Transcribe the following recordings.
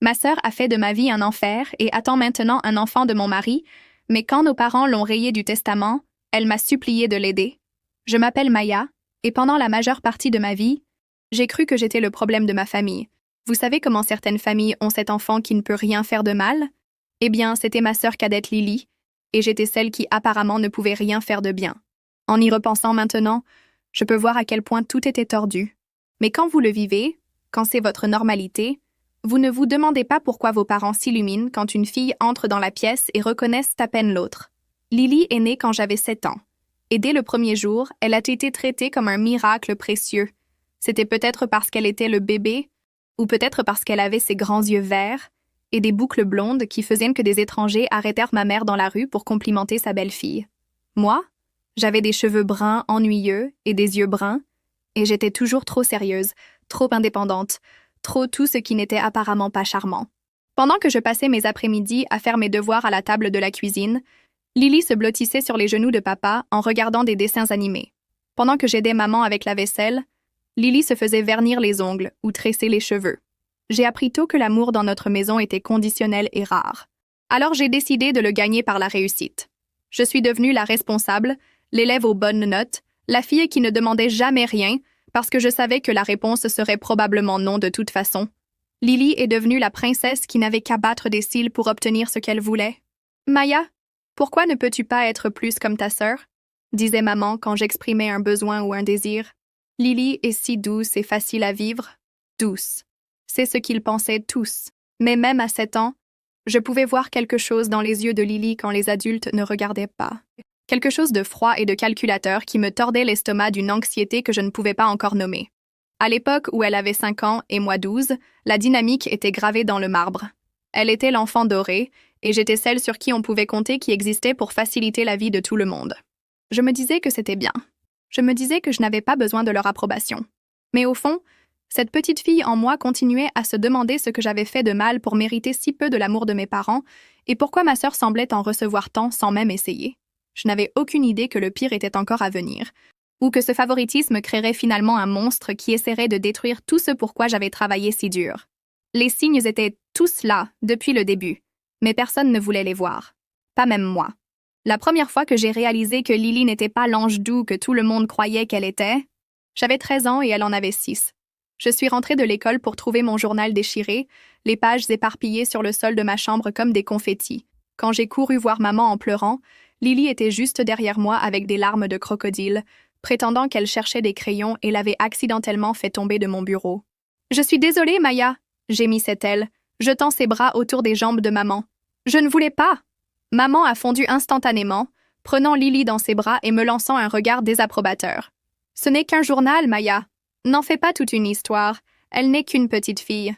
Ma sœur a fait de ma vie un enfer et attend maintenant un enfant de mon mari, mais quand nos parents l'ont rayé du testament, elle m'a supplié de l'aider. Je m'appelle Maya, et pendant la majeure partie de ma vie, j'ai cru que j'étais le problème de ma famille. Vous savez comment certaines familles ont cet enfant qui ne peut rien faire de mal? Eh bien, c'était ma sœur cadette Lily, et j'étais celle qui apparemment ne pouvait rien faire de bien. En y repensant maintenant, je peux voir à quel point tout était tordu. Mais quand vous le vivez, quand c'est votre normalité, vous ne vous demandez pas pourquoi vos parents s'illuminent quand une fille entre dans la pièce et reconnaissent à peine l'autre. Lily est née quand j'avais 7 ans, et dès le premier jour, elle a été traitée comme un miracle précieux. C'était peut-être parce qu'elle était le bébé, ou peut-être parce qu'elle avait ses grands yeux verts et des boucles blondes qui faisaient que des étrangers arrêtèrent ma mère dans la rue pour complimenter sa belle-fille. Moi, j'avais des cheveux bruns ennuyeux et des yeux bruns, et j'étais toujours trop sérieuse, trop indépendante, trop tout ce qui n'était apparemment pas charmant. Pendant que je passais mes après-midi à faire mes devoirs à la table de la cuisine, Lily se blottissait sur les genoux de papa en regardant des dessins animés. Pendant que j'aidais maman avec la vaisselle, Lily se faisait vernir les ongles ou tresser les cheveux. J'ai appris tôt que l'amour dans notre maison était conditionnel et rare. Alors j'ai décidé de le gagner par la réussite. Je suis devenue la responsable, l'élève aux bonnes notes, la fille qui ne demandait jamais rien parce que je savais que la réponse serait probablement non de toute façon. Lily est devenue la princesse qui n'avait qu'à battre des cils pour obtenir ce qu'elle voulait. « Maya, pourquoi ne peux-tu pas être plus comme ta sœur ?» disait maman quand j'exprimais un besoin ou un désir. Lily est si douce et facile à vivre. Douce. C'est ce qu'ils pensaient tous. Mais même à 7 ans, je pouvais voir quelque chose dans les yeux de Lily quand les adultes ne regardaient pas. Quelque chose de froid et de calculateur qui me tordait l'estomac d'une anxiété que je ne pouvais pas encore nommer. À l'époque où elle avait 5 ans et moi 12, la dynamique était gravée dans le marbre. Elle était l'enfant doré, et j'étais celle sur qui on pouvait compter qui existait pour faciliter la vie de tout le monde. Je me disais que c'était bien. Je me disais que je n'avais pas besoin de leur approbation. Mais au fond, cette petite fille en moi continuait à se demander ce que j'avais fait de mal pour mériter si peu de l'amour de mes parents et pourquoi ma sœur semblait en recevoir tant sans même essayer. Je n'avais aucune idée que le pire était encore à venir, ou que ce favoritisme créerait finalement un monstre qui essaierait de détruire tout ce pourquoi j'avais travaillé si dur. Les signes étaient tous là depuis le début, mais personne ne voulait les voir. Pas même moi. La première fois que j'ai réalisé que Lily n'était pas l'ange doux que tout le monde croyait qu'elle était, j'avais 13 ans et elle en avait 6. Je suis rentrée de l'école pour trouver mon journal déchiré, les pages éparpillées sur le sol de ma chambre comme des confettis. Quand j'ai couru voir maman en pleurant, Lily était juste derrière moi avec des larmes de crocodile, prétendant qu'elle cherchait des crayons et l'avait accidentellement fait tomber de mon bureau. « Je suis désolée, Maya !» gémissait-elle, jetant ses bras autour des jambes de maman. « Je ne voulais pas !» Maman a fondu instantanément, prenant Lily dans ses bras et me lançant un regard désapprobateur. « Ce n'est qu'un journal, Maya. N'en fais pas toute une histoire. Elle n'est qu'une petite fille. »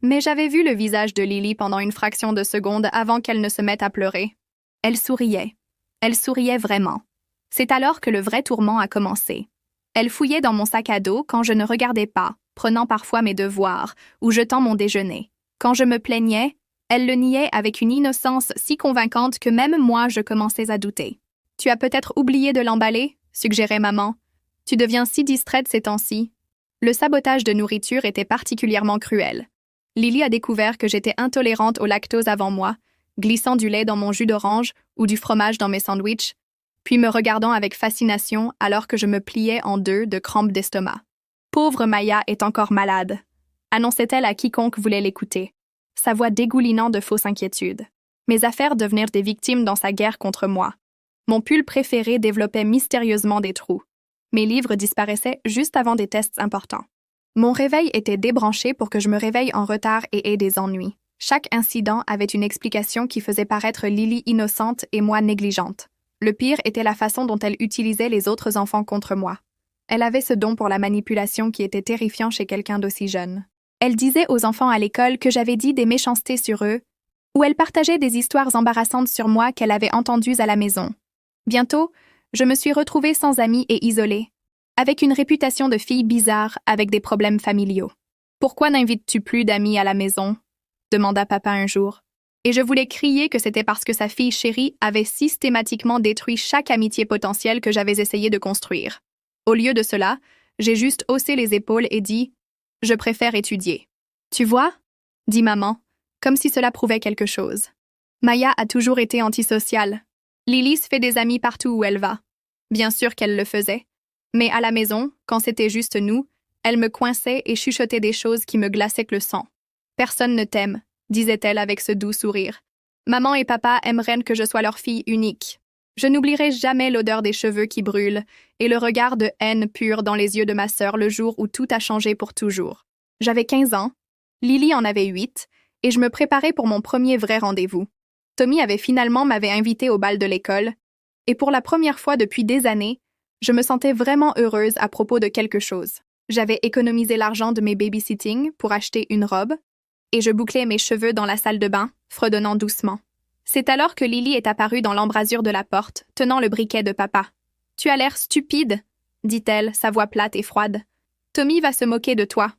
Mais j'avais vu le visage de Lily pendant une fraction de seconde avant qu'elle ne se mette à pleurer. Elle souriait. Elle souriait vraiment. C'est alors que le vrai tourment a commencé. Elle fouillait dans mon sac à dos quand je ne regardais pas, prenant parfois mes devoirs ou jetant mon déjeuner. Quand je me plaignais, elle le niait avec une innocence si convaincante que même moi je commençais à douter. « Tu as peut-être oublié de l'emballer ?» suggérait maman. « Tu deviens si distraite ces temps-ci. » Le sabotage de nourriture était particulièrement cruel. Lily a découvert que j'étais intolérante au lactose avant moi, glissant du lait dans mon jus d'orange ou du fromage dans mes sandwichs, puis me regardant avec fascination alors que je me pliais en deux de crampes d'estomac. « Pauvre Maya est encore malade », annonçait-elle à quiconque voulait l'écouter, sa voix dégoulinant de fausses inquiétudes. Mes affaires devenirent des victimes dans sa guerre contre moi. Mon pull préféré développait mystérieusement des trous. Mes livres disparaissaient juste avant des tests importants. Mon réveil était débranché pour que je me réveille en retard et aie des ennuis. Chaque incident avait une explication qui faisait paraître Lily innocente et moi négligente. Le pire était la façon dont elle utilisait les autres enfants contre moi. Elle avait ce don pour la manipulation qui était terrifiant chez quelqu'un d'aussi jeune. Elle disait aux enfants à l'école que j'avais dit des méchancetés sur eux, ou elle partageait des histoires embarrassantes sur moi qu'elle avait entendues à la maison. Bientôt, je me suis retrouvée sans amis et isolée, avec une réputation de fille bizarre avec des problèmes familiaux. « Pourquoi n'invites-tu plus d'amis à la maison ?» demanda papa un jour. Et je voulais crier que c'était parce que sa fille chérie avait systématiquement détruit chaque amitié potentielle que j'avais essayé de construire. Au lieu de cela, j'ai juste haussé les épaules et dit « Je préfère étudier. » « Tu vois ?» dit maman. comme si cela prouvait quelque chose. Maya a toujours été antisociale. Lily se fait des amis partout où elle va. Bien sûr qu'elle le faisait. Mais à la maison, quand c'était juste nous, elle me coinçait et chuchotait des choses qui me glaçaient le sang. « Personne ne t'aime », disait-elle avec ce doux sourire. « Maman et papa aimeraient que je sois leur fille unique. » Je n'oublierai jamais l'odeur des cheveux qui brûlent et le regard de haine pure dans les yeux de ma sœur le jour où tout a changé pour toujours. J'avais 15 ans, Lily en avait 8, et je me préparais pour mon premier vrai rendez-vous. Tommy m'avait invité au bal de l'école, et pour la première fois depuis des années, je me sentais vraiment heureuse à propos de quelque chose. J'avais économisé l'argent de mes babysitting pour acheter une robe, et je bouclais mes cheveux dans la salle de bain, fredonnant doucement. C'est alors que Lily est apparue dans l'embrasure de la porte, tenant le briquet de papa. « Tu as l'air stupide, » dit-elle, sa voix plate et froide. « Tommy va se moquer de toi. »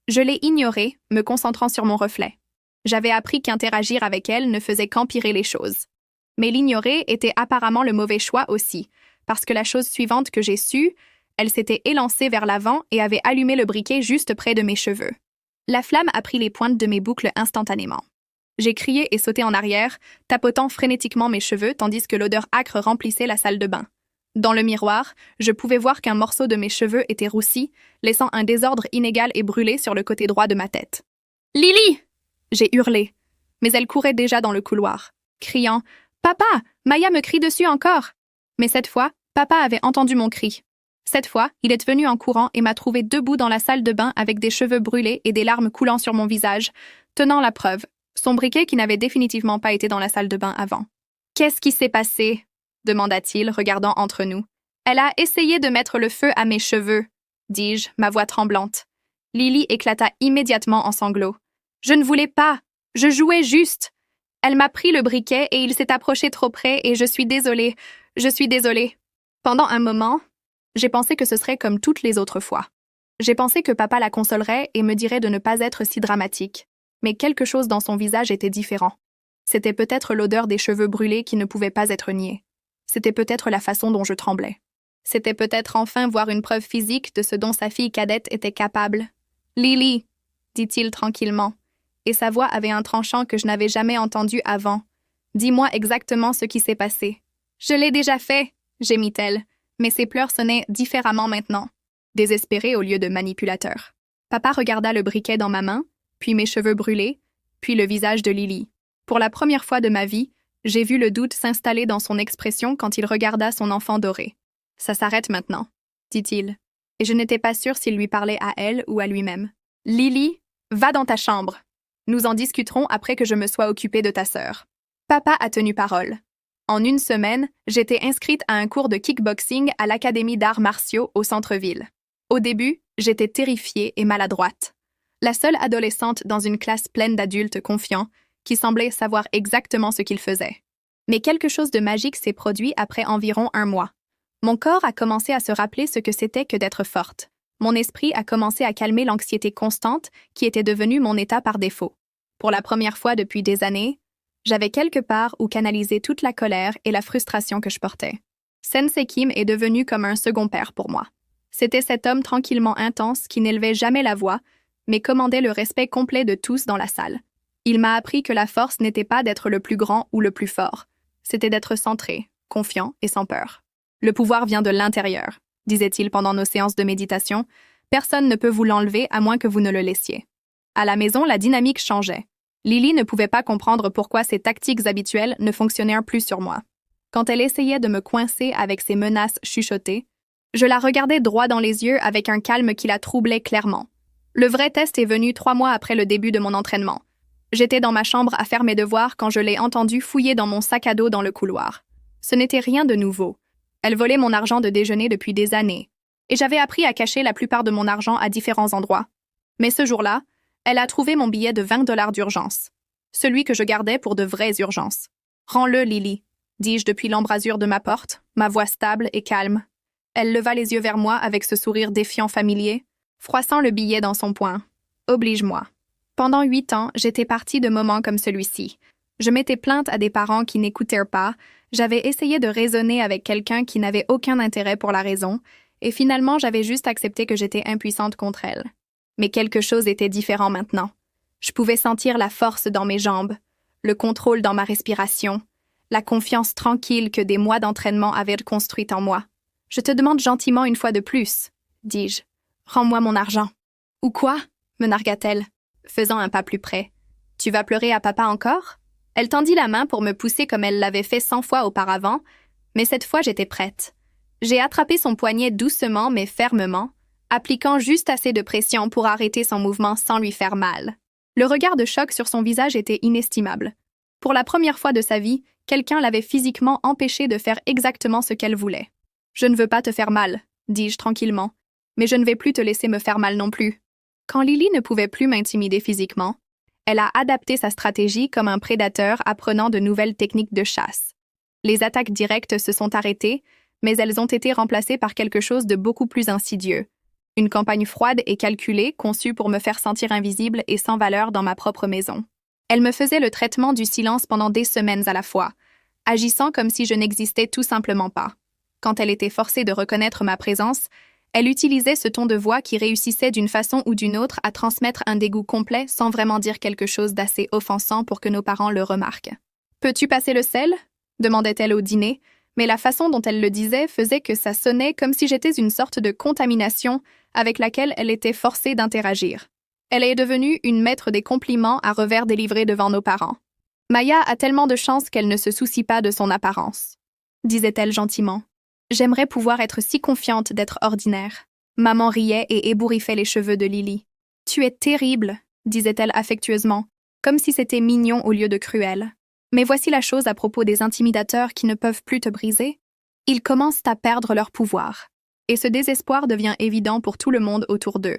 Je l'ai ignorée, me concentrant sur mon reflet. J'avais appris qu'interagir avec elle ne faisait qu'empirer les choses. Mais l'ignorer était apparemment le mauvais choix aussi, parce que la chose suivante que j'ai sue, elle s'était élancée vers l'avant et avait allumé le briquet juste près de mes cheveux. La flamme a pris les pointes de mes boucles instantanément. J'ai crié et sauté en arrière, tapotant frénétiquement mes cheveux tandis que l'odeur âcre remplissait la salle de bain. Dans le miroir, je pouvais voir qu'un morceau de mes cheveux était roussi, laissant un désordre inégal et brûlé sur le côté droit de ma tête. « Lily !» J'ai hurlé, mais elle courait déjà dans le couloir, criant « Papa, Maya me crie dessus encore !» Mais cette fois, papa avait entendu mon cri. Cette fois, il est venu en courant et m'a trouvé debout dans la salle de bain avec des cheveux brûlés et des larmes coulant sur mon visage, tenant la preuve. Son briquet qui n'avait définitivement pas été dans la salle de bain avant. « Qu'est-ce qui s'est passé ?» demanda-t-il, regardant entre nous. « Elle a essayé de mettre le feu à mes cheveux, » dis-je, ma voix tremblante. Lily éclata immédiatement en sanglots. « Je ne voulais pas, je jouais juste. Elle m'a pris le briquet et il s'est approché trop près et je suis désolée. Pendant un moment, j'ai pensé que ce serait comme toutes les autres fois. J'ai pensé que papa la consolerait et me dirait de ne pas être si dramatique. Mais quelque chose dans son visage était différent. C'était peut-être l'odeur des cheveux brûlés qui ne pouvait pas être niée. C'était peut-être la façon dont je tremblais. C'était peut-être enfin voir une preuve physique de ce dont sa fille cadette était capable. « Lily !» dit-il tranquillement, et sa voix avait un tranchant que je n'avais jamais entendu avant. « Dis-moi exactement ce qui s'est passé. »« Je l'ai déjà fait !» gémit-elle, mais ses pleurs sonnaient différemment maintenant, désespérés au lieu de manipulateurs. Papa regarda le briquet dans ma main, puis mes cheveux brûlés, puis le visage de Lily. Pour la première fois de ma vie, j'ai vu le doute s'installer dans son expression quand il regarda son enfant doré. « Ça s'arrête maintenant, » dit-il, et je n'étais pas sûre s'il lui parlait à elle ou à lui-même. « Lily, va dans ta chambre. Nous en discuterons après que je me sois occupée de ta sœur. » Papa a tenu parole. En une semaine, j'étais inscrite à un cours de kickboxing à l'Académie d'arts martiaux au centre-ville. Au début, j'étais terrifiée et maladroite. La seule adolescente dans une classe pleine d'adultes confiants qui semblaient savoir exactement ce qu'ils faisaient. Mais quelque chose de magique s'est produit après environ 1 mois. Mon corps a commencé à se rappeler ce que c'était que d'être forte. Mon esprit a commencé à calmer l'anxiété constante qui était devenue mon état par défaut. Pour la première fois depuis des années, j'avais quelque part où canaliser toute la colère et la frustration que je portais. Sensei Kim est devenu comme un second père pour moi. C'était cet homme tranquillement intense qui n'élevait jamais la voix, mais commandait le respect complet de tous dans la salle. Il m'a appris que la force n'était pas d'être le plus grand ou le plus fort, c'était d'être centré, confiant et sans peur. Le pouvoir vient de l'intérieur, disait-il pendant nos séances de méditation. Personne ne peut vous l'enlever à moins que vous ne le laissiez. À la maison, la dynamique changeait. Lily ne pouvait pas comprendre pourquoi ses tactiques habituelles ne fonctionnaient plus sur moi. Quand elle essayait de me coincer avec ses menaces chuchotées, je la regardais droit dans les yeux avec un calme qui la troublait clairement. Le vrai test est venu 3 mois après le début de mon entraînement. J'étais dans ma chambre à faire mes devoirs quand je l'ai entendue fouiller dans mon sac à dos dans le couloir. Ce n'était rien de nouveau. Elle volait mon argent de déjeuner depuis des années, et j'avais appris à cacher la plupart de mon argent à différents endroits. Mais ce jour-là, elle a trouvé mon billet de $20 d'urgence, celui que je gardais pour de vraies urgences. « Rends-le, Lily », dis-je depuis l'embrasure de ma porte, ma voix stable et calme. Elle leva les yeux vers moi avec ce sourire défiant familier, froissant le billet dans son poing. « Oblige-moi. » Pendant 8 ans, j'étais partie de moments comme celui-ci. Je m'étais plainte à des parents qui n'écoutèrent pas, j'avais essayé de raisonner avec quelqu'un qui n'avait aucun intérêt pour la raison, et finalement j'avais juste accepté que j'étais impuissante contre elle. Mais quelque chose était différent maintenant. Je pouvais sentir la force dans mes jambes, le contrôle dans ma respiration, la confiance tranquille que des mois d'entraînement avaient construite en moi. « Je te demande gentiment une fois de plus, dis-je. Rends-moi mon argent. »« Ou quoi ?» me nargua-t-elle, faisant un pas plus près. « Tu vas pleurer à papa encore ?» Elle tendit la main pour me pousser comme elle l'avait fait 100 fois auparavant, mais cette fois j'étais prête. J'ai attrapé son poignet doucement mais fermement, appliquant juste assez de pression pour arrêter son mouvement sans lui faire mal. Le regard de choc sur son visage était inestimable. Pour la première fois de sa vie, quelqu'un l'avait physiquement empêchée de faire exactement ce qu'elle voulait. « Je ne veux pas te faire mal, » dis-je tranquillement, « mais je ne vais plus te laisser me faire mal non plus. » Quand Lily ne pouvait plus m'intimider physiquement, elle a adapté sa stratégie comme un prédateur apprenant de nouvelles techniques de chasse. Les attaques directes se sont arrêtées, mais elles ont été remplacées par quelque chose de beaucoup plus insidieux. Une campagne froide et calculée, conçue pour me faire sentir invisible et sans valeur dans ma propre maison. Elle me faisait le traitement du silence pendant des semaines à la fois, agissant comme si je n'existais tout simplement pas. Quand elle était forcée de reconnaître ma présence, elle utilisait ce ton de voix qui réussissait d'une façon ou d'une autre à transmettre un dégoût complet sans vraiment dire quelque chose d'assez offensant pour que nos parents le remarquent. « Peux-tu passer le sel ?» demandait-elle au dîner, mais la façon dont elle le disait faisait que ça sonnait comme si j'étais une sorte de contamination avec laquelle elle était forcée d'interagir. Elle est devenue une maître des compliments à revers délivrés devant nos parents. « Maya a tellement de chance qu'elle ne se soucie pas de son apparence, » disait-elle gentiment. « J'aimerais pouvoir être si confiante d'être ordinaire. » Maman riait et ébouriffait les cheveux de Lily. « Tu es terrible, » disait-elle affectueusement, comme si c'était mignon au lieu de cruel. Mais voici la chose à propos des intimidateurs qui ne peuvent plus te briser. Ils commencent à perdre leur pouvoir. Et ce désespoir devient évident pour tout le monde autour d'eux.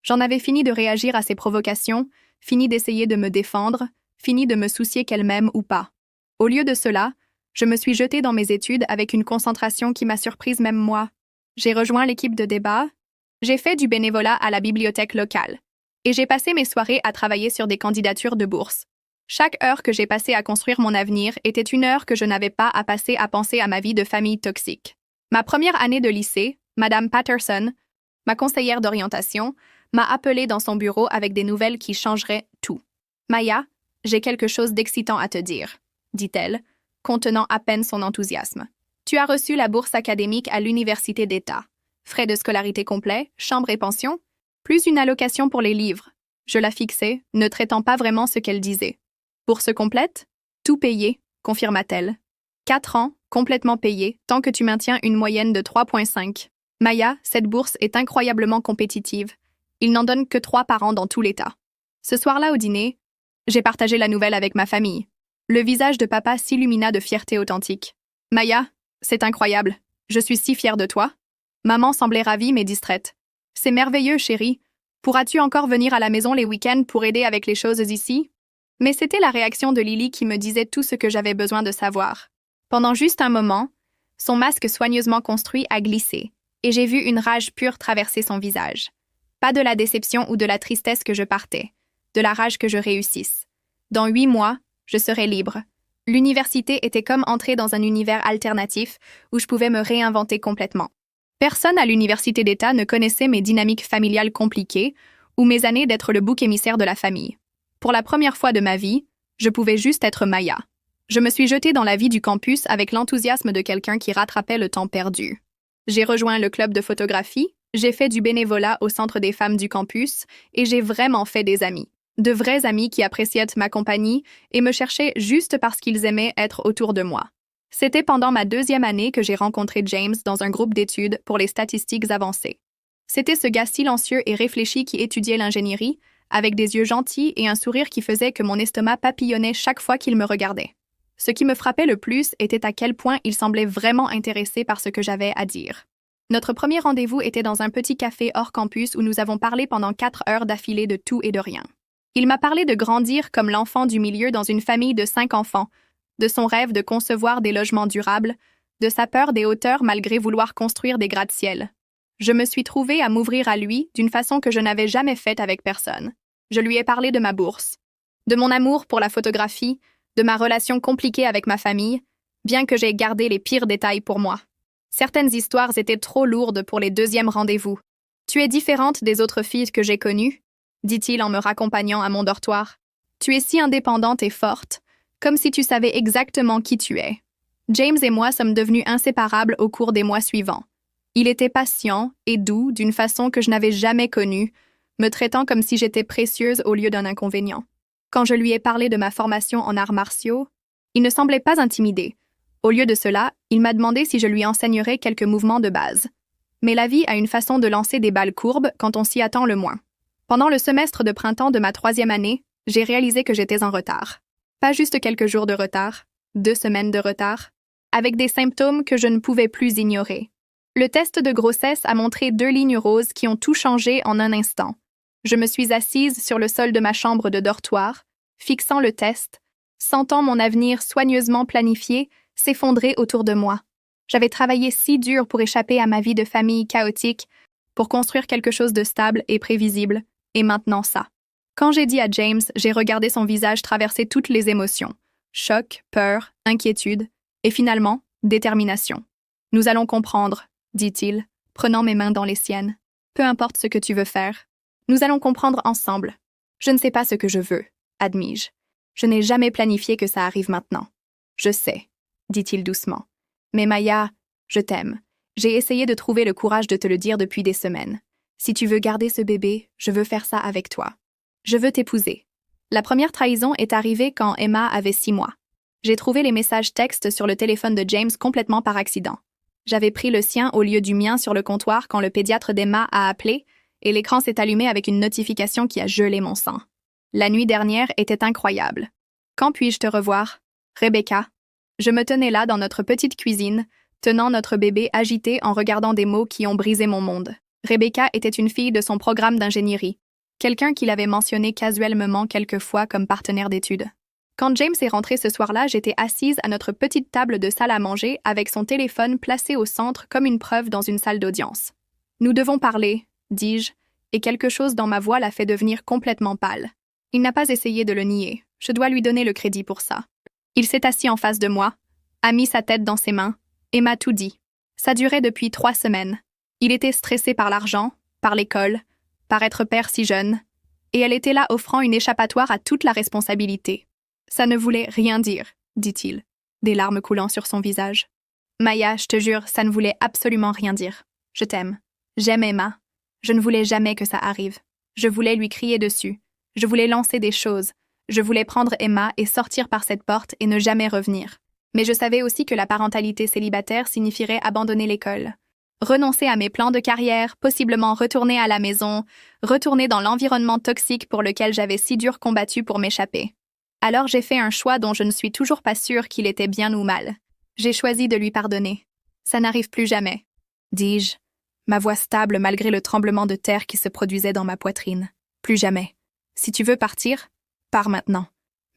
J'en avais fini de réagir à ces provocations, fini d'essayer de me défendre, fini de me soucier qu'elle m'aime ou pas. Au lieu de cela, je me suis jetée dans mes études avec une concentration qui m'a surprise même moi. J'ai rejoint l'équipe de débat, j'ai fait du bénévolat à la bibliothèque locale, et j'ai passé mes soirées à travailler sur des candidatures de bourse. Chaque heure que j'ai passée à construire mon avenir était une heure que je n'avais pas à passer à penser à ma vie de famille toxique. Ma première année de lycée, Madame Patterson, ma conseillère d'orientation, m'a appelée dans son bureau avec des nouvelles qui changeraient tout. « Maya, j'ai quelque chose d'excitant à te dire, » dit-elle, contenant à peine son enthousiasme. « Tu as reçu la bourse académique à l'Université d'État. Frais de scolarité complets, chambre et pension, plus une allocation pour les livres. » Je la fixais, ne traitant pas vraiment ce qu'elle disait. « Bourse complète? Tout payé, » confirma-t-elle. 4 ans, complètement payé, tant que tu maintiens une moyenne de 3,5. Maya, cette bourse est incroyablement compétitive. Il n'en donne que 3 par an dans tout l'État. Ce soir-là au dîner, j'ai partagé la nouvelle avec ma famille. Le visage de papa s'illumina de fierté authentique. « Maya, c'est incroyable. Je suis si fière de toi. » Maman semblait ravie mais distraite. « C'est merveilleux, chérie. Pourras-tu encore venir à la maison les week-ends pour aider avec les choses ici? » Mais c'était la réaction de Lily qui me disait tout ce que j'avais besoin de savoir. Pendant juste un moment, son masque soigneusement construit a glissé, et j'ai vu une rage pure traverser son visage. Pas de la déception ou de la tristesse que je partais, de la rage que je réussisse. Dans 8 mois, je serais libre. L'université était comme entrer dans un univers alternatif où je pouvais me réinventer complètement. Personne à l'université d'État ne connaissait mes dynamiques familiales compliquées ou mes années d'être le bouc émissaire de la famille. Pour la première fois de ma vie, je pouvais juste être Maya. Je me suis jetée dans la vie du campus avec l'enthousiasme de quelqu'un qui rattrapait le temps perdu. J'ai rejoint le club de photographie, j'ai fait du bénévolat au centre des femmes du campus et j'ai vraiment fait des amis. De vrais amis qui appréciaient ma compagnie et me cherchaient juste parce qu'ils aimaient être autour de moi. C'était pendant ma 2e année que j'ai rencontré James dans un groupe d'études pour les statistiques avancées. C'était ce gars silencieux et réfléchi qui étudiait l'ingénierie, avec des yeux gentils et un sourire qui faisait que mon estomac papillonnait chaque fois qu'il me regardait. Ce qui me frappait le plus était à quel point il semblait vraiment intéressé par ce que j'avais à dire. Notre premier rendez-vous était dans un petit café hors campus où nous avons parlé pendant 4 heures d'affilée de tout et de rien. Il m'a parlé de grandir comme l'enfant du milieu dans une famille de 5 enfants, de son rêve de concevoir des logements durables, de sa peur des hauteurs malgré vouloir construire des gratte-ciel. Je me suis trouvée à m'ouvrir à lui d'une façon que je n'avais jamais faite avec personne. Je lui ai parlé de ma bourse, de mon amour pour la photographie, de ma relation compliquée avec ma famille, bien que j'aie gardé les pires détails pour moi. Certaines histoires étaient trop lourdes pour les 2e rendez-vous. « Tu es différente des autres filles que j'ai connues ?» dit-il en me raccompagnant à mon dortoir. Tu es si indépendante et forte, comme si tu savais exactement qui tu es. James et moi sommes devenus inséparables au cours des mois suivants. Il était patient et doux d'une façon que je n'avais jamais connue, me traitant comme si j'étais précieuse au lieu d'un inconvénient. Quand je lui ai parlé de ma formation en arts martiaux, il ne semblait pas intimidé. Au lieu de cela, il m'a demandé si je lui enseignerais quelques mouvements de base. Mais la vie a une façon de lancer des balles courbes quand on s'y attend le moins. Pendant le semestre de printemps de ma 3e année, j'ai réalisé que j'étais en retard. Pas juste quelques jours de retard, 2 semaines de retard, avec des symptômes que je ne pouvais plus ignorer. Le test de grossesse a montré 2 lignes roses qui ont tout changé en un instant. Je me suis assise sur le sol de ma chambre de dortoir, fixant le test, sentant mon avenir soigneusement planifié s'effondrer autour de moi. J'avais travaillé si dur pour échapper à ma vie de famille chaotique, pour construire quelque chose de stable et prévisible, et maintenant ça. Quand j'ai dit à James, j'ai regardé son visage traverser toutes les émotions. Choc, peur, inquiétude, et finalement, détermination. « Nous allons comprendre », dit-il, prenant mes mains dans les siennes. « Peu importe ce que tu veux faire. Nous allons comprendre ensemble. Je ne sais pas ce que je veux, admis-je. Je n'ai jamais planifié que ça arrive maintenant. Je sais, dit-il doucement. Mais Maya, je t'aime. J'ai essayé de trouver le courage de te le dire depuis des semaines. Si tu veux garder ce bébé, je veux faire ça avec toi. Je veux t'épouser. La première trahison est arrivée quand Emma avait 6 mois. J'ai trouvé les messages textes sur le téléphone de James complètement par accident. J'avais pris le sien au lieu du mien sur le comptoir quand le pédiatre d'Emma a appelé, et l'écran s'est allumé avec une notification qui a gelé mon sang. La nuit dernière était incroyable. Quand puis-je te revoir? Rebecca. Je me tenais là dans notre petite cuisine, tenant notre bébé agité en regardant des mots qui ont brisé mon monde. Rebecca était une fille de son programme d'ingénierie, quelqu'un qu'il avait mentionné casuellement quelquefois comme partenaire d'études. Quand James est rentré ce soir-là, j'étais assise à notre petite table de salle à manger avec son téléphone placé au centre comme une preuve dans une salle d'audience. « Nous devons parler », dis-je, et quelque chose dans ma voix l'a fait devenir complètement pâle. Il n'a pas essayé de le nier, je dois lui donner le crédit pour ça. Il s'est assis en face de moi, a mis sa tête dans ses mains, et m'a tout dit. Ça durait depuis 3 semaines. Il était stressé par l'argent, par l'école, par être père si jeune, et elle était là offrant une échappatoire à toute la responsabilité. Ça ne voulait rien dire, dit-il, des larmes coulant sur son visage. Maya, je te jure, ça ne voulait absolument rien dire. Je t'aime. J'aime Emma. Je ne voulais jamais que ça arrive. Je voulais lui crier dessus. Je voulais lancer des choses. Je voulais prendre Emma et sortir par cette porte et ne jamais revenir. Mais je savais aussi que la parentalité célibataire signifierait abandonner l'école. Renoncer à mes plans de carrière, possiblement retourner à la maison, retourner dans l'environnement toxique pour lequel j'avais si dur combattu pour m'échapper. Alors j'ai fait un choix dont je ne suis toujours pas sûre qu'il était bien ou mal. J'ai choisi de lui pardonner. Ça n'arrive plus jamais, dis-je, ma voix stable malgré le tremblement de terre qui se produisait dans ma poitrine. Plus jamais. Si tu veux partir, pars maintenant.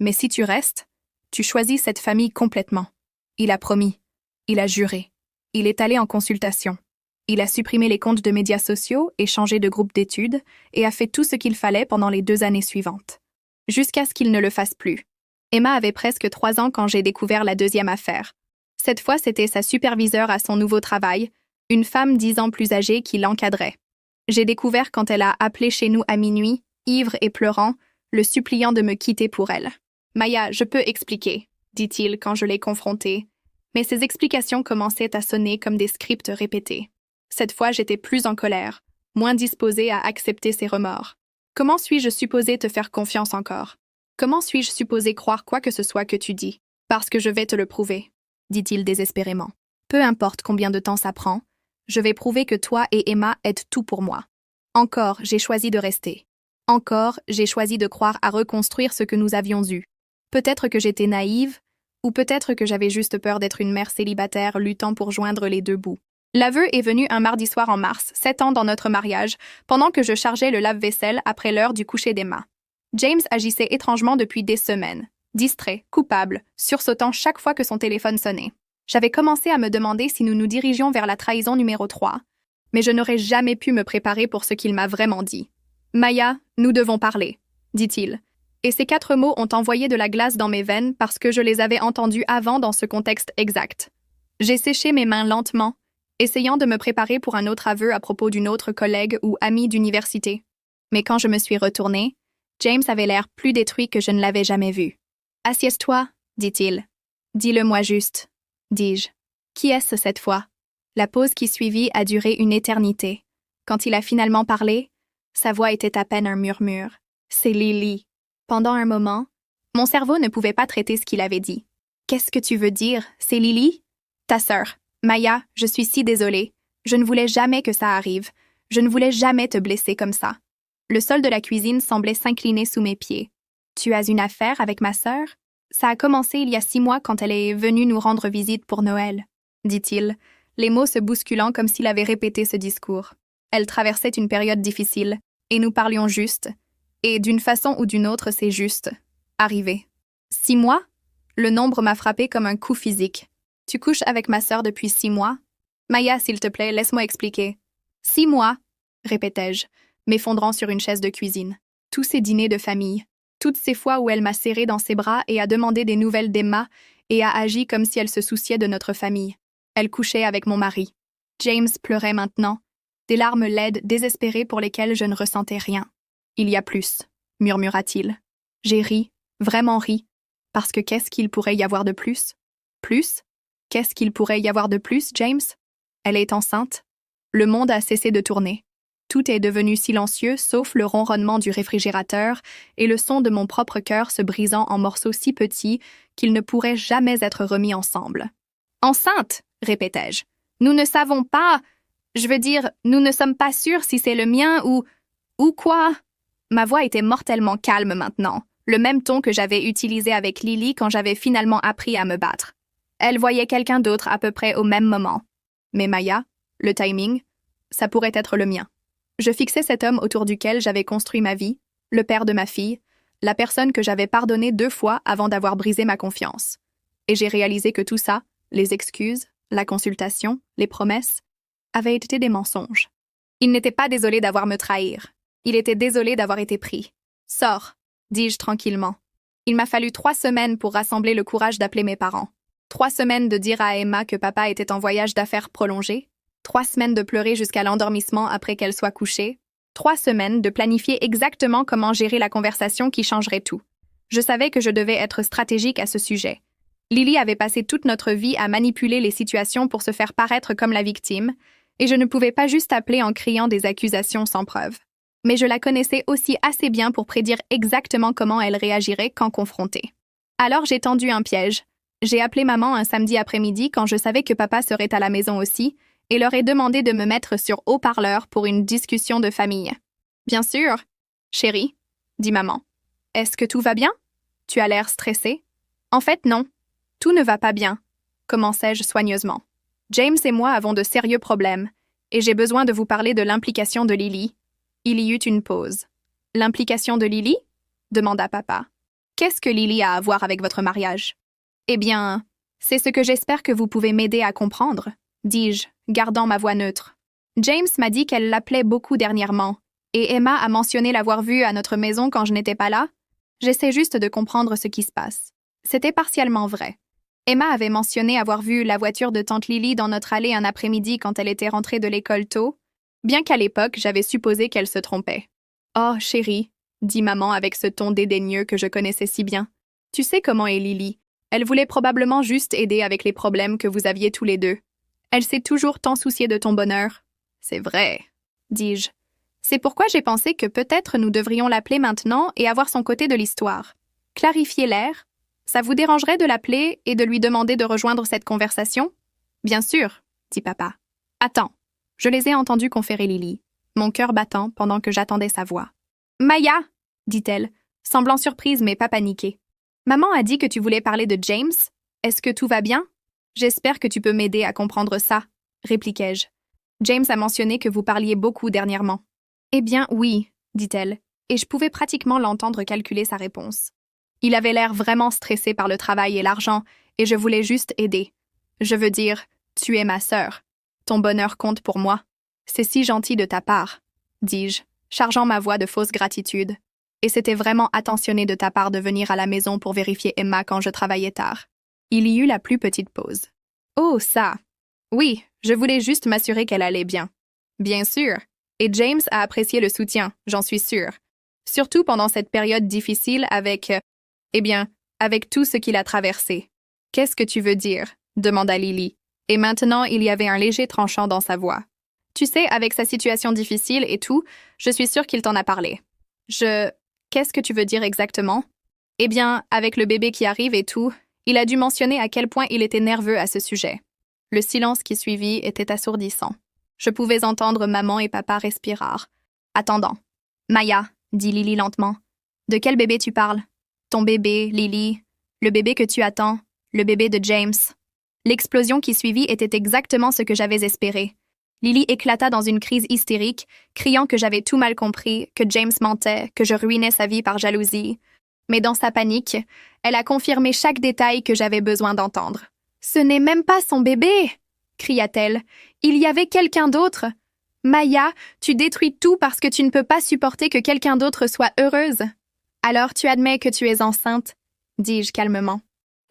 Mais si tu restes, tu choisis cette famille complètement. Il a promis. Il a juré. Il est allé en consultation. Il a supprimé les comptes de médias sociaux et changé de groupe d'études et a fait tout ce qu'il fallait pendant les 2 années suivantes. Jusqu'à ce qu'il ne le fasse plus. Emma avait presque 3 ans quand j'ai découvert la 2e affaire. Cette fois, c'était sa superviseure à son nouveau travail, une femme 10 ans plus âgée qui l'encadrait. J'ai découvert quand elle a appelé chez nous à minuit, ivre et pleurant, le suppliant de me quitter pour elle. « Maya, je peux expliquer », dit-il quand je l'ai confronté, mais ses explications commençaient à sonner comme des scripts répétés. Cette fois, j'étais plus en colère, moins disposée à accepter ses remords. Comment suis-je supposée te faire confiance encore? Comment suis-je supposée croire quoi que ce soit que tu dis? Parce que je vais te le prouver, dit-il désespérément. Peu importe combien de temps ça prend, je vais prouver que toi et Emma êtes tout pour moi. Encore, j'ai choisi de rester. Encore, j'ai choisi de croire à reconstruire ce que nous avions eu. Peut-être que j'étais naïve, ou peut-être que j'avais juste peur d'être une mère célibataire luttant pour joindre les 2 bouts. L'aveu est venu un mardi soir en mars, 7 ans dans notre mariage, pendant que je chargeais le lave-vaisselle après l'heure du coucher d'Emma. James agissait étrangement depuis des semaines, distrait, coupable, sursautant chaque fois que son téléphone sonnait. J'avais commencé à me demander si nous nous dirigions vers la trahison numéro 3, mais je n'aurais jamais pu me préparer pour ce qu'il m'a vraiment dit. « Maya, nous devons parler », dit-il. Et ces 4 mots ont envoyé de la glace dans mes veines parce que je les avais entendus avant dans ce contexte exact. J'ai séché mes mains lentement, essayant de me préparer pour un autre aveu à propos d'une autre collègue ou amie d'université. Mais quand je me suis retournée, James avait l'air plus détruit que je ne l'avais jamais vu. « Assieds-toi, dit-il. Dis-le-moi juste, dis-je. Qui est-ce cette fois? La pause qui suivit a duré une éternité. Quand il a finalement parlé, sa voix était à peine un murmure. C'est Lily. Pendant un moment, mon cerveau ne pouvait pas traiter ce qu'il avait dit. Qu'est-ce que tu veux dire? C'est Lily? Ta sœur. Maya, je suis si désolée. Je ne voulais jamais que ça arrive. Je ne voulais jamais te blesser comme ça. Le sol de la cuisine semblait s'incliner sous mes pieds. Tu as une affaire avec ma sœur? Ça a commencé il y a 6 mois quand elle est venue nous rendre visite pour Noël, dit-il, les mots se bousculant comme s'il avait répété ce discours. Elle traversait une période difficile, et nous parlions juste. Et d'une façon ou d'une autre, c'est juste. Arrivé. 6 mois? Le nombre m'a frappé comme un coup physique. Tu couches avec ma sœur depuis 6 mois? Maya, s'il te plaît, laisse-moi expliquer. 6 mois, répétai-je, m'effondrant sur une chaise de cuisine. Tous ces dîners de famille. Toutes ces fois où elle m'a serré dans ses bras et a demandé des nouvelles d'Emma et a agi comme si elle se souciait de notre famille. Elle couchait avec mon mari. James pleurait maintenant, des larmes laides, désespérées pour lesquelles je ne ressentais rien. Il y a plus, murmura-t-il. J'ai ri, vraiment ri, parce que qu'est-ce qu'il pourrait y avoir de plus? Plus? Qu'est-ce qu'il pourrait y avoir de plus, James? Elle est enceinte. Le monde a cessé de tourner. Tout est devenu silencieux, sauf le ronronnement du réfrigérateur et le son de mon propre cœur se brisant en morceaux si petits qu'ils ne pourraient jamais être remis ensemble. « Enceinte !» répétai-je. « Nous ne savons pas... Je veux dire, nous ne sommes pas sûrs si c'est le mien ou... Ou quoi ?» Ma voix était mortellement calme maintenant, le même ton que j'avais utilisé avec Lily quand j'avais finalement appris à me battre. Elle voyait quelqu'un d'autre à peu près au même moment. Mais Maya, le timing, ça pourrait être le mien. Je fixais cet homme autour duquel j'avais construit ma vie, le père de ma fille, la personne que j'avais pardonnée 2 fois avant d'avoir brisé ma confiance. Et j'ai réalisé que tout ça, les excuses, la consultation, les promesses, avaient été des mensonges. Il n'était pas désolé d'avoir me trahir. Il était désolé d'avoir été pris. « Sors », dis-je tranquillement. Il m'a fallu 3 semaines pour rassembler le courage d'appeler mes parents. 3 semaines de dire à Emma que papa était en voyage d'affaires prolongé. 3 semaines de pleurer jusqu'à l'endormissement après qu'elle soit couchée. 3 semaines de planifier exactement comment gérer la conversation qui changerait tout. Je savais que je devais être stratégique à ce sujet. Lily avait passé toute notre vie à manipuler les situations pour se faire paraître comme la victime, et je ne pouvais pas juste appeler en criant des accusations sans preuve. Mais je la connaissais aussi assez bien pour prédire exactement comment elle réagirait quand confrontée. Alors j'ai tendu un piège. J'ai appelé maman un samedi après-midi quand je savais que papa serait à la maison aussi, et leur ai demandé de me mettre sur haut-parleur pour une discussion de famille. « Bien sûr, chérie, » dit maman. « Est-ce que tout va bien? Tu as l'air stressée? »« En fait, non. Tout ne va pas bien, » commençai-je soigneusement. « James et moi avons de sérieux problèmes, et j'ai besoin de vous parler de l'implication de Lily. » Il y eut une pause. « L'implication de Lily? » demanda papa. « Qu'est-ce que Lily a à voir avec votre mariage? »« Eh bien, c'est ce que j'espère que vous pouvez m'aider à comprendre, » dis-je, gardant ma voix neutre. James m'a dit qu'elle l'appelait beaucoup dernièrement, et Emma a mentionné l'avoir vue à notre maison quand je n'étais pas là. J'essaie juste de comprendre ce qui se passe. C'était partiellement vrai. Emma avait mentionné avoir vu la voiture de tante Lily dans notre allée un après-midi quand elle était rentrée de l'école tôt, bien qu'à l'époque, j'avais supposé qu'elle se trompait. « Oh, chérie, » dit maman avec ce ton dédaigneux que je connaissais si bien. « Tu sais comment est Lily. Elle voulait probablement juste aider avec les problèmes que vous aviez tous les deux. Elle s'est toujours tant souciée de ton bonheur. »« C'est vrai, » dis-je. « C'est pourquoi j'ai pensé que peut-être nous devrions l'appeler maintenant et avoir son côté de l'histoire. Clarifier l'air. Ça vous dérangerait de l'appeler et de lui demander de rejoindre cette conversation? »« Bien sûr, » dit papa. « Attends. » Je les ai entendus conférer Lily, mon cœur battant pendant que j'attendais sa voix. « Maya, » dit-elle, semblant surprise mais pas paniquée. « Maman a dit que tu voulais parler de James. Est-ce que tout va bien? » « J'espère que tu peux m'aider à comprendre ça, » répliquai-je. « James a mentionné que vous parliez beaucoup dernièrement. »« Eh bien, oui, » dit-elle, et je pouvais pratiquement l'entendre calculer sa réponse. Il avait l'air vraiment stressé par le travail et l'argent, et je voulais juste aider. Je veux dire, tu es ma sœur. Ton bonheur compte pour moi. C'est si gentil de ta part, dis-je, chargeant ma voix de fausse gratitude. Et c'était vraiment attentionné de ta part de venir à la maison pour vérifier Emma quand je travaillais tard. Il y eut la plus petite pause. « Oh, ça! Oui, je voulais juste m'assurer qu'elle allait bien. »« Bien sûr. » Et James a apprécié le soutien, j'en suis sûre. Surtout pendant cette période difficile avec, avec tout ce qu'il a traversé. Qu'est-ce que tu veux dire? Demanda Lily. Et maintenant, il y avait un léger tranchant dans sa voix. Tu sais, avec sa situation difficile et tout, je suis sûre qu'il t'en a parlé. Qu'est-ce que tu veux dire exactement? Eh bien, avec le bébé qui arrive et tout, il a dû mentionner à quel point il était nerveux à ce sujet. Le silence qui suivit était assourdissant. Je pouvais entendre maman et papa respirer. Attendant. Maya, dit Lily lentement. De quel bébé tu parles? Ton bébé, Lily. Le bébé que tu attends. Le bébé de James. L'explosion qui suivit était exactement ce que j'avais espéré. Lily éclata dans une crise hystérique, criant que j'avais tout mal compris, que James mentait, que je ruinais sa vie par jalousie. Mais dans sa panique, elle a confirmé chaque détail que j'avais besoin d'entendre. « Ce n'est même pas son bébé !» cria-t-elle. « Il y avait quelqu'un d'autre !»« Maya, tu détruis tout parce que tu ne peux pas supporter que quelqu'un d'autre soit heureuse. »« Alors tu admets que tu es enceinte ?» dis-je calmement.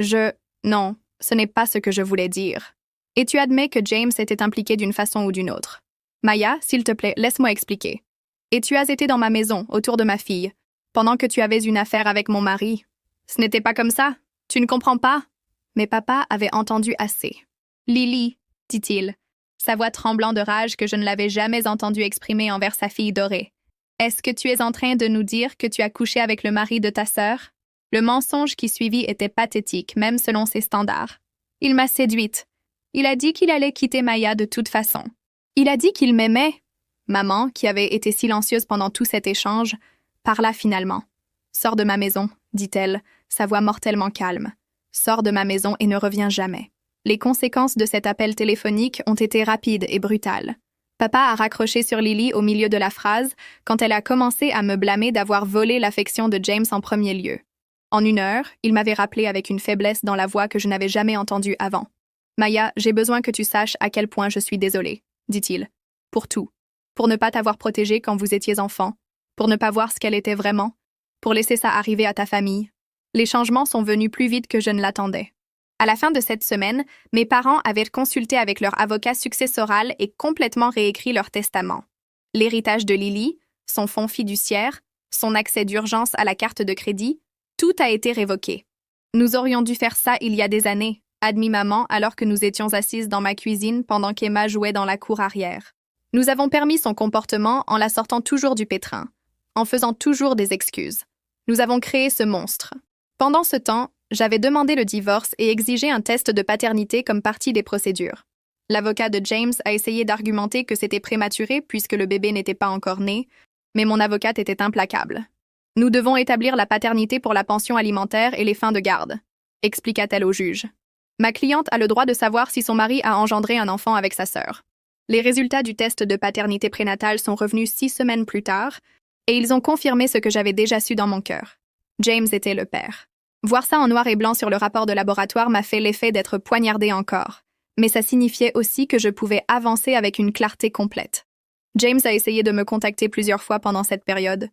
« Non, ce n'est pas ce que je voulais dire. » Et tu admets que James était impliqué d'une façon ou d'une autre. Maya, s'il te plaît, laisse-moi expliquer. Et tu as été dans ma maison, autour de ma fille, pendant que tu avais une affaire avec mon mari. Ce n'était pas comme ça. Tu ne comprends pas? Mais papa avait entendu assez. Lily, dit-il, sa voix tremblant de rage que je ne l'avais jamais entendu exprimer envers sa fille dorée. Est-ce que tu es en train de nous dire que tu as couché avec le mari de ta sœur? Le mensonge qui suivit était pathétique, même selon ses standards. Il m'a séduite. Il a dit qu'il allait quitter Maya de toute façon. Il a dit qu'il m'aimait. Maman, qui avait été silencieuse pendant tout cet échange, parla finalement. « Sors de ma maison, dit-elle, sa voix mortellement calme. Sors de ma maison et ne reviens jamais. » Les conséquences de cet appel téléphonique ont été rapides et brutales. Papa a raccroché sur Lily au milieu de la phrase quand elle a commencé à me blâmer d'avoir volé l'affection de James en premier lieu. En 1 heure, il m'avait rappelé avec une faiblesse dans la voix que je n'avais jamais entendue avant. Maya, j'ai besoin que tu saches à quel point je suis désolée, dit-il. Pour tout. Pour ne pas t'avoir protégée quand vous étiez enfant. Pour ne pas voir ce qu'elle était vraiment. Pour laisser ça arriver à ta famille. Les changements sont venus plus vite que je ne l'attendais. À la fin de cette semaine, mes parents avaient consulté avec leur avocat successoral et complètement réécrit leur testament. L'héritage de Lily, son fonds fiduciaire, son accès d'urgence à la carte de crédit, tout a été révoqué. Nous aurions dû faire ça il y a des années, admit maman alors que nous étions assises dans ma cuisine pendant qu'Emma jouait dans la cour arrière. Nous avons permis son comportement en la sortant toujours du pétrin, en faisant toujours des excuses. Nous avons créé ce monstre. Pendant ce temps, j'avais demandé le divorce et exigé un test de paternité comme partie des procédures. L'avocat de James a essayé d'argumenter que c'était prématuré puisque le bébé n'était pas encore né, mais mon avocate était implacable. Nous devons établir la paternité pour la pension alimentaire et les fins de garde, expliqua-t-elle au juge. Ma cliente a le droit de savoir si son mari a engendré un enfant avec sa sœur. Les résultats du test de paternité prénatale sont revenus 6 semaines plus tard, et ils ont confirmé ce que j'avais déjà su dans mon cœur. James était le père. Voir ça en noir et blanc sur le rapport de laboratoire m'a fait l'effet d'être poignardée encore, mais ça signifiait aussi que je pouvais avancer avec une clarté complète. James a essayé de me contacter plusieurs fois pendant cette période,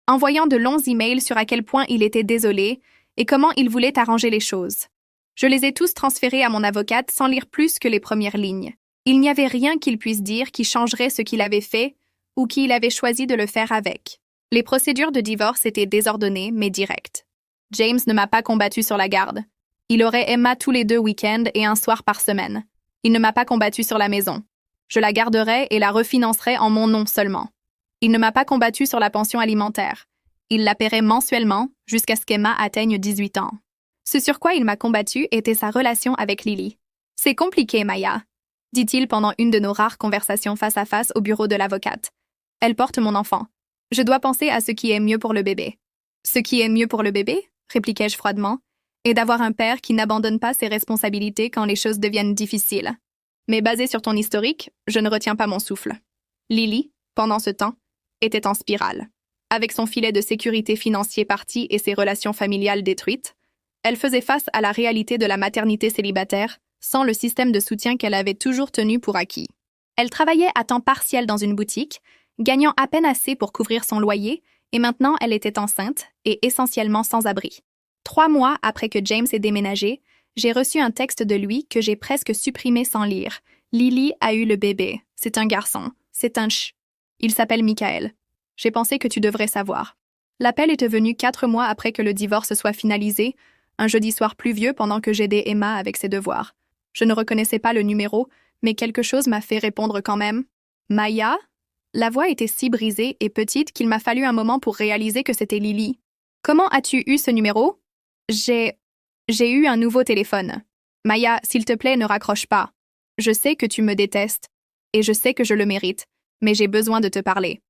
envoyant de longs emails sur à quel point il était désolé et comment il voulait arranger les choses. Je les ai tous transférés à mon avocate sans lire plus que les premières lignes. Il n'y avait rien qu'il puisse dire qui changerait ce qu'il avait fait ou qui il avait choisi de le faire avec. Les procédures de divorce étaient désordonnées mais directes. James ne m'a pas combattu sur la garde. Il aurait Emma tous les 2 week-ends et un soir par semaine. Il ne m'a pas combattu sur la maison. Je la garderai et la refinancerai en mon nom seulement. Il ne m'a pas combattu sur la pension alimentaire. Il la paierait mensuellement jusqu'à ce qu'Emma atteigne 18 ans. Ce sur quoi il m'a combattu était sa relation avec Lily. « C'est compliqué, Maya », dit-il pendant une de nos rares conversations face à face au bureau de l'avocate. « Elle porte mon enfant. Je dois penser à ce qui est mieux pour le bébé. »« Ce qui est mieux pour le bébé ?» répliquai-je froidement, « et d'avoir un père qui n'abandonne pas ses responsabilités quand les choses deviennent difficiles. Mais basé sur ton historique, je ne retiens pas mon souffle. » Lily, pendant ce temps, était en spirale. Avec son filet de sécurité financier parti et ses relations familiales détruites, elle faisait face à la réalité de la maternité célibataire sans le système de soutien qu'elle avait toujours tenu pour acquis. Elle travaillait à temps partiel dans une boutique, gagnant à peine assez pour couvrir son loyer, et maintenant elle était enceinte et essentiellement sans abri. 3 mois après que James ait déménagé, j'ai reçu un texte de lui que j'ai presque supprimé sans lire. « Lily a eu le bébé. C'est un garçon. C'est un ch... » Il s'appelle Michael. J'ai pensé que tu devrais savoir. L'appel était venu 4 mois après que le divorce soit finalisé, un jeudi soir pluvieux pendant que j'aidais Emma avec ses devoirs. Je ne reconnaissais pas le numéro, mais quelque chose m'a fait répondre quand même. Maya? La voix était si brisée et petite qu'il m'a fallu un moment pour réaliser que c'était Lily. Comment as-tu eu ce numéro? J'ai eu un nouveau téléphone. Maya, s'il te plaît, ne raccroche pas. Je sais que tu me détestes, et je sais que je le mérite, mais j'ai besoin de te parler.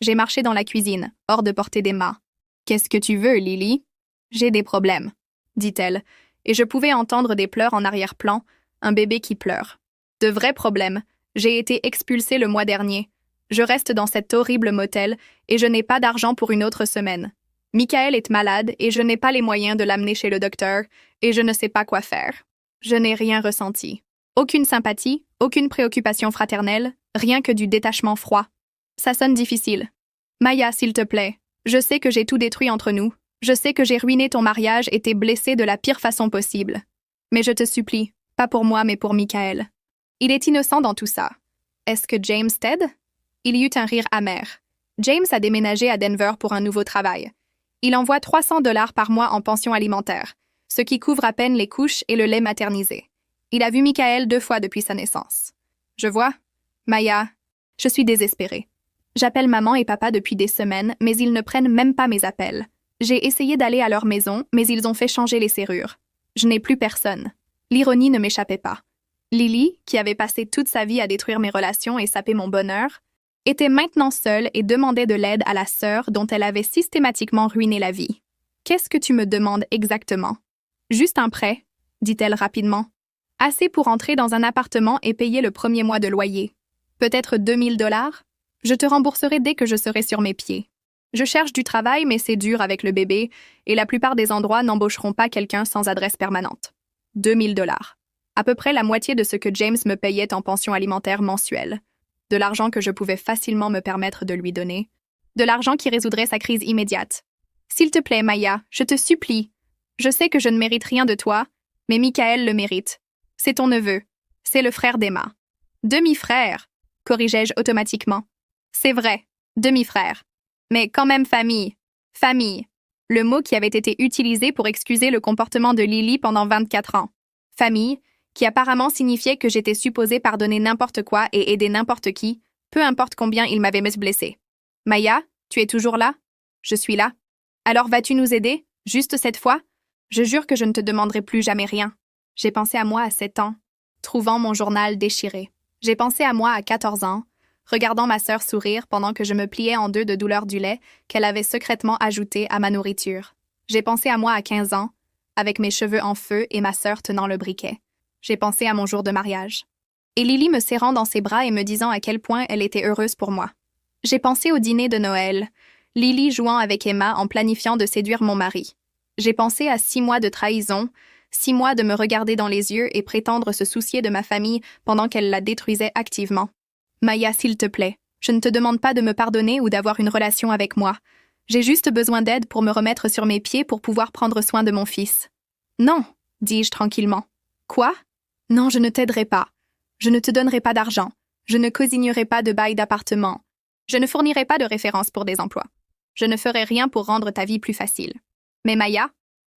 J'ai marché dans la cuisine, hors de portée d'Emma. Qu'est-ce que tu veux, Lily? J'ai des problèmes, dit-elle, et je pouvais entendre des pleurs en arrière-plan, un bébé qui pleure. De vrais problèmes. J'ai été expulsée le mois dernier. Je reste dans cet horrible motel et je n'ai pas d'argent pour une autre semaine. Michael est malade et je n'ai pas les moyens de l'amener chez le docteur et je ne sais pas quoi faire. Je n'ai rien ressenti. Aucune sympathie, aucune préoccupation fraternelle, rien que du détachement froid. Ça sonne difficile. Maya, s'il te plaît, je sais que j'ai tout détruit entre nous. Je sais que j'ai ruiné ton mariage et t'ai blessé de la pire façon possible. Mais je te supplie, pas pour moi mais pour Michael. Il est innocent dans tout ça. Est-ce que James t'aide? Il y eut un rire amer. James a déménagé à Denver pour un nouveau travail. Il envoie 300$ par mois en pension alimentaire, ce qui couvre à peine les couches et le lait maternisé. Il a vu Michael 2 fois depuis sa naissance. Je vois. Maya, je suis désespérée. J'appelle maman et papa depuis des semaines, mais ils ne prennent même pas mes appels. J'ai essayé d'aller à leur maison, mais ils ont fait changer les serrures. Je n'ai plus personne. L'ironie ne m'échappait pas. Lily, qui avait passé toute sa vie à détruire mes relations et saper mon bonheur, était maintenant seule et demandait de l'aide à la sœur dont elle avait systématiquement ruiné la vie. « Qu'est-ce que tu me demandes exactement? »« Juste un prêt, » dit-elle rapidement. « Assez pour entrer dans un appartement et payer le premier mois de loyer. Peut-être 2000$? Je te rembourserai dès que je serai sur mes pieds. Je cherche du travail, mais c'est dur avec le bébé, et la plupart des endroits n'embaucheront pas quelqu'un sans adresse permanente. 2000$. À peu près la moitié de ce que James me payait en pension alimentaire mensuelle. De l'argent que je pouvais facilement me permettre de lui donner. De l'argent qui résoudrait sa crise immédiate. S'il te plaît, Maya, je te supplie. Je sais que je ne mérite rien de toi, mais Michael le mérite. C'est ton neveu. C'est le frère d'Emma. Demi-frère, corrigeai-je automatiquement. C'est vrai, demi-frère. Mais quand même famille. Famille. Le mot qui avait été utilisé pour excuser le comportement de Lily pendant 24 ans. Famille, qui apparemment signifiait que j'étais supposée pardonner n'importe quoi et aider n'importe qui, peu importe combien il m'avait blessée. Maya, tu es toujours là? Je suis là. Alors vas-tu nous aider, juste cette fois? Je jure que je ne te demanderai plus jamais rien. J'ai pensé à moi à 7 ans, trouvant mon journal déchiré. J'ai pensé à moi à 14 ans, regardant ma sœur sourire pendant que je me pliais en deux de douleur du lait qu'elle avait secrètement ajouté à ma nourriture. J'ai pensé à moi à 15 ans, avec mes cheveux en feu et ma sœur tenant le briquet. J'ai pensé à mon jour de mariage. Et Lily me serrant dans ses bras et me disant à quel point elle était heureuse pour moi. J'ai pensé au dîner de Noël, Lily jouant avec Emma en planifiant de séduire mon mari. J'ai pensé à 6 mois de trahison, 6 mois de me regarder dans les yeux et prétendre se soucier de ma famille pendant qu'elle la détruisait activement. Maya, s'il te plaît, je ne te demande pas de me pardonner ou d'avoir une relation avec moi. J'ai juste besoin d'aide pour me remettre sur mes pieds pour pouvoir prendre soin de mon fils. Non, dis-je tranquillement. Quoi? Non, je ne t'aiderai pas. Je ne te donnerai pas d'argent. Je ne cosignerai pas de bail d'appartement. Je ne fournirai pas de références pour des emplois. Je ne ferai rien pour rendre ta vie plus facile. Mais Maya,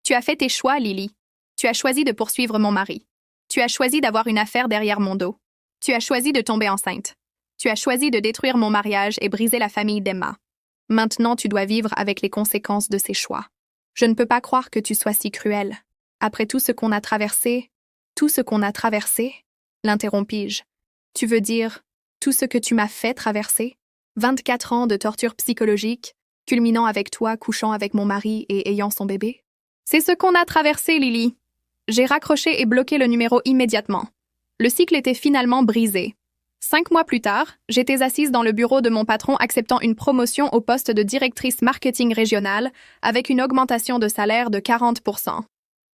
tu as fait tes choix, Lily. Tu as choisi de poursuivre mon mari. Tu as choisi d'avoir une affaire derrière mon dos. Tu as choisi de tomber enceinte. Tu as choisi de détruire mon mariage et briser la famille d'Emma. Maintenant, tu dois vivre avec les conséquences de ces choix. Je ne peux pas croire que tu sois si cruelle. Après tout ce qu'on a traversé, l'interrompis-je. Tu veux dire tout ce que tu m'as fait traverser? 24 ans de torture psychologique, culminant avec toi, couchant avec mon mari et ayant son bébé? C'est ce qu'on a traversé, Lily. J'ai raccroché et bloqué le numéro immédiatement. Le cycle était finalement brisé. 5 mois plus tard, j'étais assise dans le bureau de mon patron acceptant une promotion au poste de directrice marketing régionale avec une augmentation de salaire de 40%.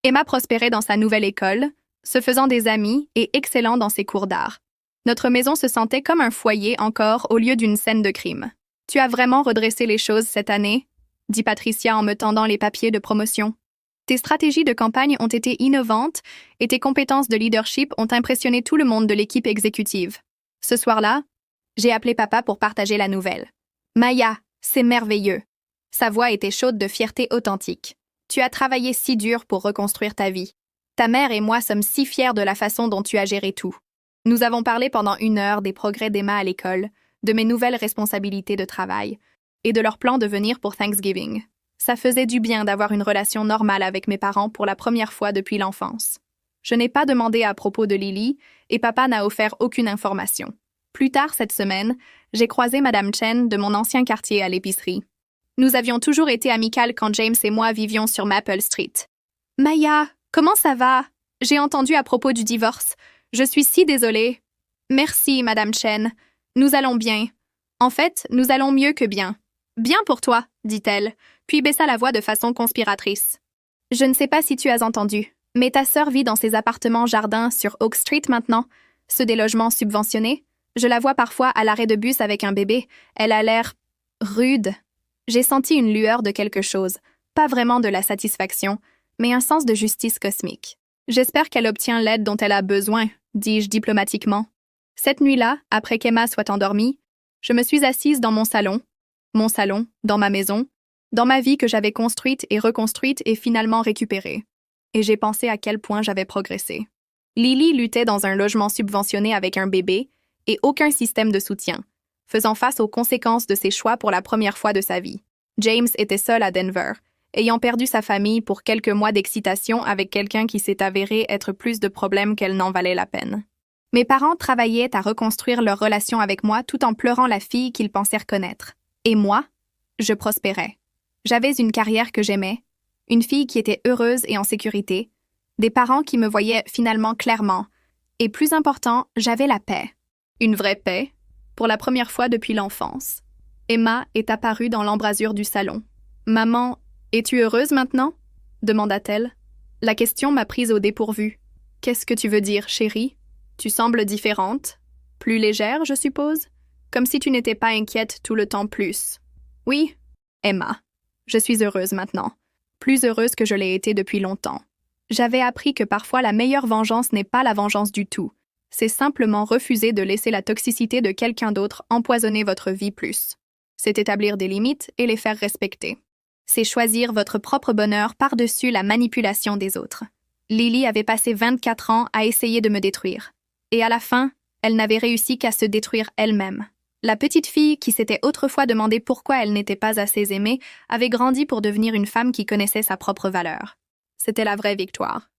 Emma prospérait dans sa nouvelle école, se faisant des amis et excellant dans ses cours d'art. Notre maison se sentait comme un foyer encore au lieu d'une scène de crime. « Tu as vraiment redressé les choses cette année ?» dit Patricia en me tendant les papiers de promotion. « Tes stratégies de campagne ont été innovantes et tes compétences de leadership ont impressionné tout le monde de l'équipe exécutive. Ce soir-là, J'ai appelé papa pour partager la nouvelle. Maya, c'est merveilleux. Sa voix était chaude de fierté authentique. Tu as travaillé si dur pour reconstruire ta vie. Ta mère et moi sommes si fiers de la façon dont tu as géré tout. Nous avons parlé pendant 1 heure des progrès d'Emma à l'école, de mes nouvelles responsabilités de travail et de leur plan de venir pour Thanksgiving. Ça faisait du bien d'avoir une relation normale avec mes parents pour la première fois depuis l'enfance. Je n'ai pas demandé à propos de Lily et papa n'a offert aucune information. Plus tard cette semaine, j'ai croisé Madame Chen de mon ancien quartier à l'épicerie. Nous avions toujours été amicales quand James et moi vivions sur Maple Street. « Maya, comment ça va? J'ai entendu à propos du divorce. Je suis si désolée. »« Merci, Madame Chen. Nous allons bien. En fait, nous allons mieux que bien. »« Bien pour toi, dit-elle, puis baissa la voix de façon conspiratrice. « Je ne sais pas si tu as entendu, mais ta sœur vit dans ses appartements jardins sur Oak Street maintenant, ceux des logements subventionnés. Je la vois parfois à l'arrêt de bus avec un bébé. Elle a l'air rude. » J'ai senti une lueur de quelque chose, pas vraiment de la satisfaction, mais un sens de justice cosmique. « J'espère qu'elle obtient l'aide dont elle a besoin, » dis-je diplomatiquement. Cette nuit-là, après qu'Emma soit endormie, je me suis assise dans mon salon, dans ma maison, dans ma vie que j'avais construite et reconstruite et finalement récupérée. Et j'ai pensé à quel point j'avais progressé. Lily luttait dans un logement subventionné avec un bébé et aucun système de soutien, faisant face aux conséquences de ses choix pour la première fois de sa vie. James était seul à Denver, ayant perdu sa famille pour quelques mois d'excitation avec quelqu'un qui s'est avéré être plus de problèmes qu'elle n'en valait la peine. Mes parents travaillaient à reconstruire leur relation avec moi tout en pleurant la fille qu'ils pensèrent connaître. Et moi, je prospérais. J'avais une carrière que j'aimais, une fille qui était heureuse et en sécurité, des parents qui me voyaient finalement clairement, et plus important, j'avais la paix. Une vraie paix, pour la première fois depuis l'enfance. Emma est apparue dans l'embrasure du salon. « Maman, es-tu heureuse maintenant ?» demanda-t-elle. La question m'a prise au dépourvu. « Qu'est-ce que tu veux dire, chérie? Tu sembles différente. Plus légère, je suppose? Comme si tu n'étais pas inquiète tout le temps plus. »« Oui, Emma. Je suis heureuse maintenant. Plus heureuse que je l'ai été depuis longtemps. J'avais appris que parfois la meilleure vengeance n'est pas la vengeance du tout. C'est simplement refuser de laisser la toxicité de quelqu'un d'autre empoisonner votre vie plus. C'est établir des limites et les faire respecter. C'est choisir votre propre bonheur par-dessus la manipulation des autres. Lily avait passé 24 ans à essayer de me détruire. Et à la fin, elle n'avait réussi qu'à se détruire elle-même. La petite fille qui s'était autrefois demandé pourquoi elle n'était pas assez aimée avait grandi pour devenir une femme qui connaissait sa propre valeur. C'était la vraie victoire.